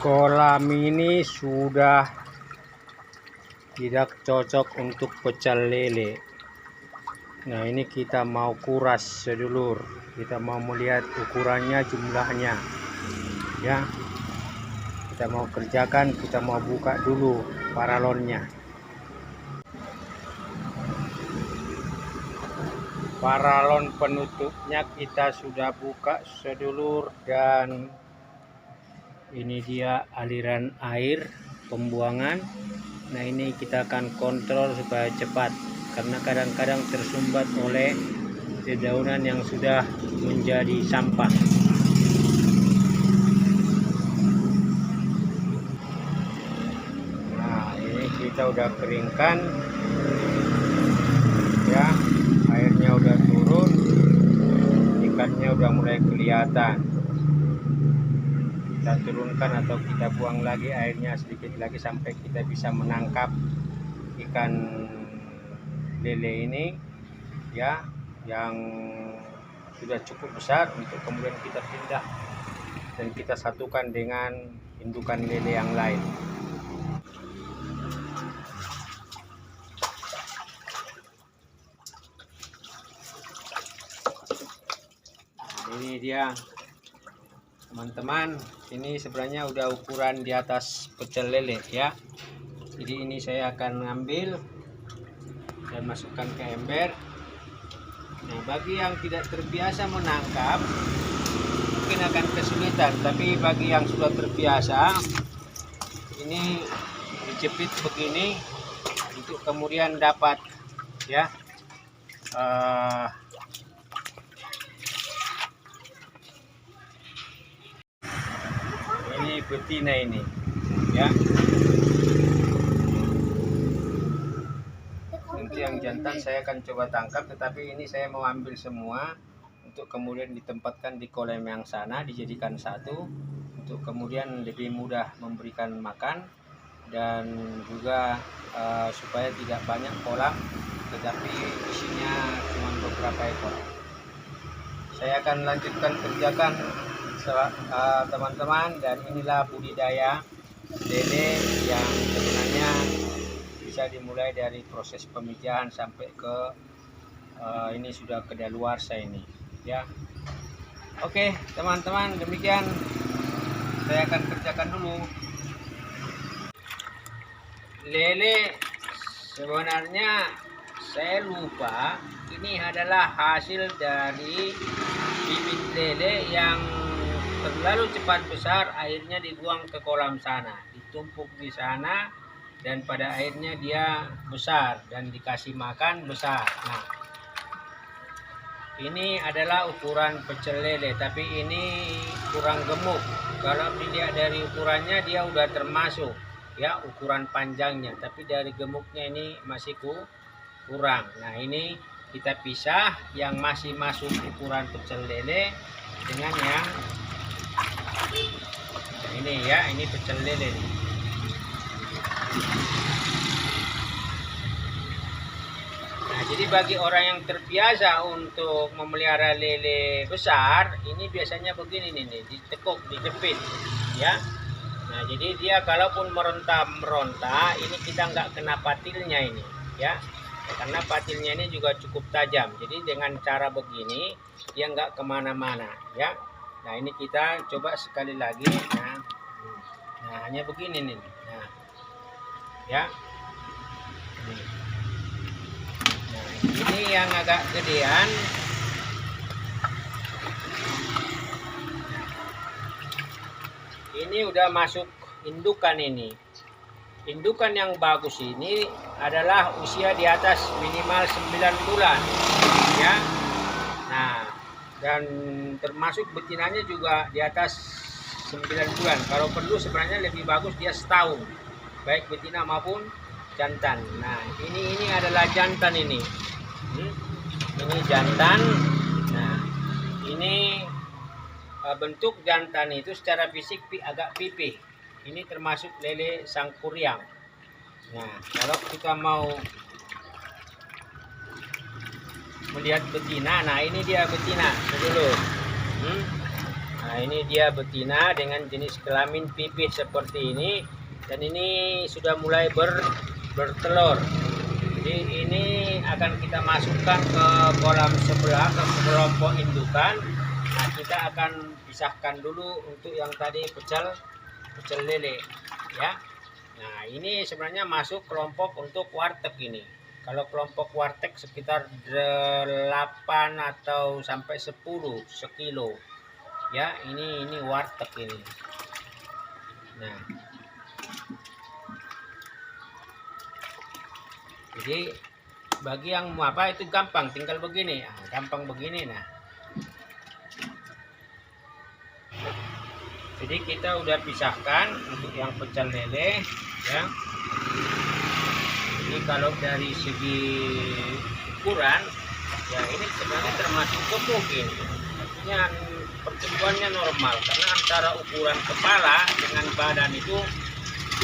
Kolam ini sudah tidak cocok untuk pecel lele. Nah, ini kita mau kuras sedulur. Kita mau melihat ukurannya, jumlahnya. Ya. Kita mau kerjakan, kita mau buka dulu paralonnya. Paralon penutupnya kita sudah buka sedulur, dan ini dia aliran air pembuangan. Nah, ini kita akan kontrol supaya cepat, karena kadang-kadang tersumbat oleh dedaunan yang sudah menjadi sampah. Nah, ini kita udah keringkan ya, airnya udah turun, ikannya udah mulai kelihatan. Kita turunkan atau kita buang lagi airnya sedikit lagi sampai kita bisa menangkap ikan lele ini ya, yang sudah cukup besar untuk kemudian kita pindah dan kita satukan dengan indukan lele yang lain. Nah, ini dia teman-teman, ini sebenarnya udah ukuran di atas pecel lele ya. Jadi ini saya akan ngambil dan masukkan ke ember. Nah, bagi yang tidak terbiasa menangkap mungkin akan kesulitan, tapi bagi yang sudah terbiasa, ini dijepit begini untuk kemudian dapat ya ini betina ini ya. Nanti yang jantan saya akan coba tangkap, tetapi ini saya mau ambil semua untuk kemudian ditempatkan di kolam yang sana, dijadikan satu untuk kemudian lebih mudah memberikan makan, dan juga supaya tidak banyak kolam tetapi isinya cuma beberapa ekor. Saya akan lanjutkan kerjakan teman-teman, dan inilah budidaya lele yang sebenarnya bisa dimulai dari proses pemijahan sampai ke ini sudah kedaluarsa ini ya. Oke teman-teman, demikian saya akan kerjakan dulu. Lele sebenarnya saya lupa, ini adalah hasil dari bibit lele yang terlalu cepat besar, akhirnya dibuang ke kolam sana, ditumpuk di sana, dan pada akhirnya dia besar dan dikasih makan besar. Nah, ini adalah ukuran pecel lele, tapi ini kurang gemuk. Kalau dilihat dari ukurannya dia udah termasuk ya ukuran panjangnya, tapi dari gemuknya ini masih kurang. Nah, ini kita pisah yang masih masuk ukuran pecel lele dengan yang ini ya, ini pecel lele nih. Nah, jadi bagi orang yang terbiasa untuk memelihara lele besar, ini biasanya begini nih, ditekuk, dijepit ya. Nah, jadi dia kalaupun meronta, ini kita nggak kena patilnya ini ya, karena patilnya ini juga cukup tajam. Jadi dengan cara begini dia nggak kemana-mana ya. Nah, ini kita coba sekali lagi. Nah, hanya begini nih. Nah, ya. Nah, ini yang agak gedean. Ini udah masuk indukan ini. Indukan yang bagus ini adalah usia di atas minimal 9 bulan. Ya. Nah, dan termasuk betinanya juga di atas 9 bulan. Kalau perlu sebenarnya lebih bagus dia setahun, baik betina maupun jantan. Nah, ini adalah jantan ini. Ini jantan. Nah, ini bentuk jantan itu secara fisik agak pipih. Ini termasuk lele sangkuriang. Nah, kalau kita mau melihat betina, nah ini dia betina dulu. Nah, ini dia betina dengan jenis kelamin pipih seperti ini, dan ini sudah mulai bertelur. Jadi ini akan kita masukkan ke kolam sebelah, ke kelompok indukan. Nah, kita akan pisahkan dulu untuk yang tadi pecel lele ya. Nah, ini sebenarnya masuk kelompok untuk warteg ini. Kalau kelompok warteg sekitar 8 atau sampai 10 sekilo. Ya, ini warteg ini. Nah, jadi bagi yang mau apa itu gampang, tinggal begini. Nah, gampang begini. Nah, jadi kita udah pisahkan untuk yang pecel lele ya. Jadi kalau dari segi ukuran ya ini sebenarnya termasuk gemuk ini. Artinya pertumbuhannya normal karena antara ukuran kepala dengan badan itu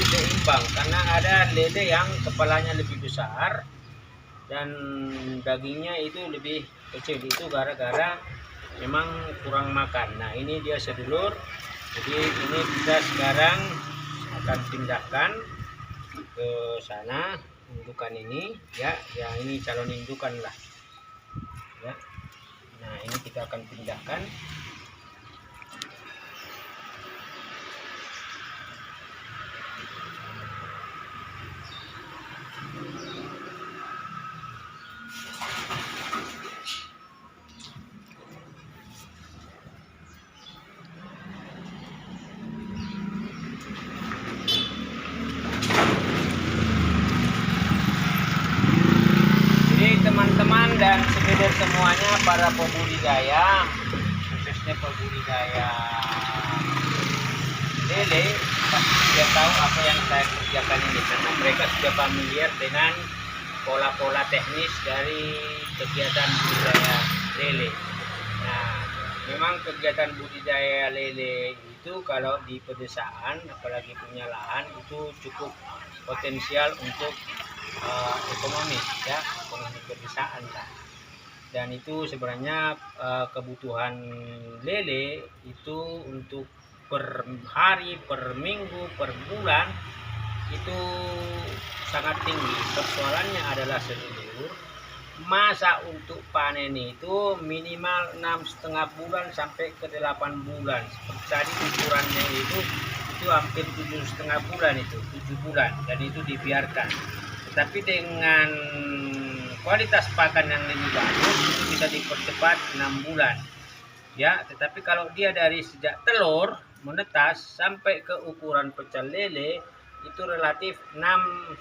seimbang, karena ada lele yang kepalanya lebih besar dan dagingnya itu lebih kecil. Itu gara-gara memang kurang makan. Nah, ini dia sedulur. Jadi ini kita sekarang akan pindahkan ke sana indukan ini ya. Ya, ini calon indukan lah ya. Nah, ini kita akan pindahkan. Teman-teman dan sedulur semuanya, para pembudidaya, khususnya pembudidaya lele, pasti sudah tahu apa yang saya kerjakan ini, karena mereka sudah familiar dengan pola-pola teknis dari kegiatan budidaya lele. Nah, memang kegiatan budidaya lele itu kalau di pedesaan, apalagi punya lahan, itu cukup potensial untuk ekonomi ya, ekonomi pedesaan lah. Dan itu sebenarnya kebutuhan lele itu untuk per hari, per minggu, per bulan itu sangat tinggi. Persoalannya adalah sedulur, masa untuk panen itu minimal 6,5 bulan sampai ke 8 bulan. Seperti tadi ukurannya itu hampir 7,5 bulan, itu 7 bulan, dan itu dibiarkan. Tapi dengan kualitas pakan yang lebih bagus itu bisa dipercepat 6 bulan ya. Tetapi kalau dia dari sejak telur menetas sampai ke ukuran pecel lele itu relatif 6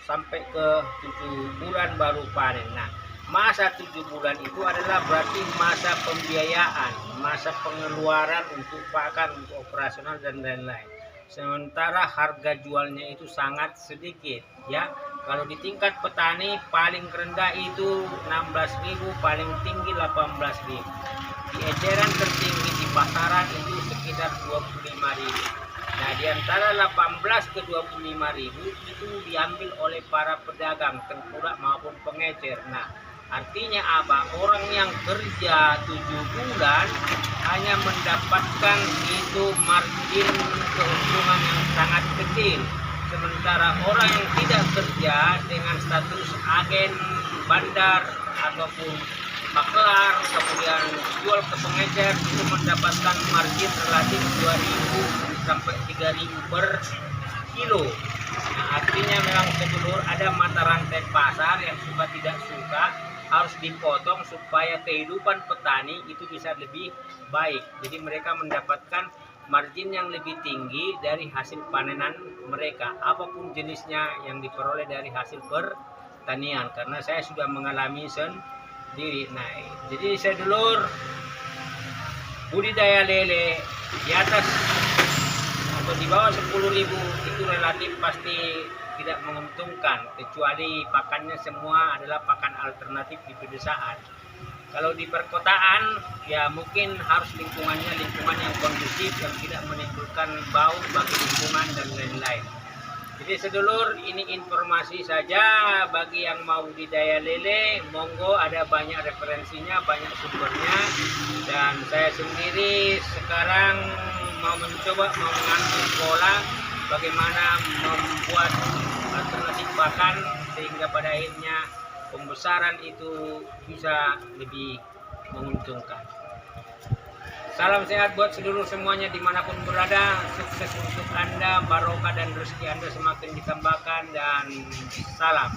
sampai ke 7 bulan baru panen. Nah, masa 7 bulan itu adalah berarti masa pembiayaan, masa pengeluaran untuk pakan, untuk operasional dan lain-lain. Sementara harga jualnya itu sangat sedikit ya. Kalau di tingkat petani paling rendah itu 16.000, paling tinggi 18.000. Di eceran tertinggi di pasaran itu sekitar 25.000. Nah, di antara 18 ke 25.000 itu diambil oleh para pedagang, tengkulak maupun pengecer. Nah, artinya apa? Orang yang kerja 7 bulan hanya mendapatkan itu margin keuntungan yang sangat kecil. Sementara orang yang tidak kerja dengan status agen bandar ataupun maklar, kemudian jual ke pengecer, itu mendapatkan margin relatif 2.000 sampai 3.000 per kilo. Nah, artinya memang sedulur ada mata rantai pasar yang suka tidak suka harus dipotong supaya kehidupan petani itu bisa lebih baik. Jadi mereka mendapatkan margin yang lebih tinggi dari hasil panenan mereka, apapun jenisnya yang diperoleh dari hasil pertanian, karena saya sudah mengalami sendiri. Nah, jadi sedulur, budidaya lele di atas atau di bawah 10.000 itu relatif pasti tidak menguntungkan, kecuali pakannya semua adalah pakan alternatif di pedesaan. Kalau di perkotaan ya mungkin harus lingkungan yang kondusif, yang tidak menimbulkan bau bagi lingkungan dan lain-lain. Jadi sedulur, ini informasi saja bagi yang mau budidaya lele. Monggo, ada banyak referensinya, banyak sumbernya, dan saya sendiri sekarang mau mencoba mengambil pola bagaimana membuat alternatif pakan sehingga pada akhirnya pembesaran itu bisa lebih menguntungkan. Salam sehat buat seluruh semuanya dimanapun berada. Sukses untuk Anda, barokah dan rezeki Anda semakin ditambahkan, dan salam.